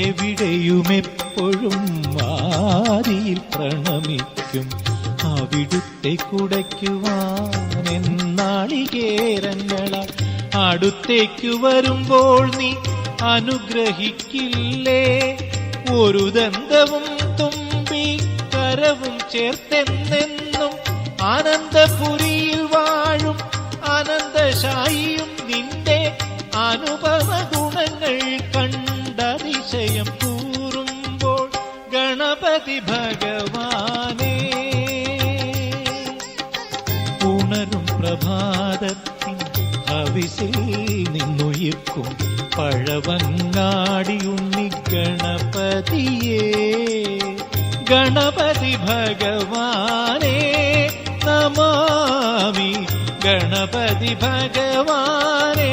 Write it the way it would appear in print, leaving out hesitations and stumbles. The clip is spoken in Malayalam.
എവിടെയുമെപ്പോഴും ആദിയിൽ പ്രണമിക്കും അവിടുത്തെ കുടയ്ക്കുവാൻ എന്നാളികേരങ്ങളാൽ അടുത്തേക്കു വരുമ്പോൾ നീ അനുഗ്രഹിക്കില്ലേ? ഒരു ദന്തവും തുമ്പി കരവും ചേർത്തെന്നെന്നും ആനന്ദപുരിയിൽ വാഴും അനന്തശായിയും നിന്റെ അനുപമ ഗുണങ്ങൾ കണ്ടതിശയം കൂറുമ്പോൾ ഗണപതി ഭഗവാനേ, ഉണരും പ്രഭാതത്തിൻ ഹവിസിൽ നിന്നുയിർക്കും പഴവങ്ങാടിയുണ്ണി ഗണപതിയേ, ഗണപതി ഭഗവാനേ നമാമി, ഗണപതി ഭഗവാനേ.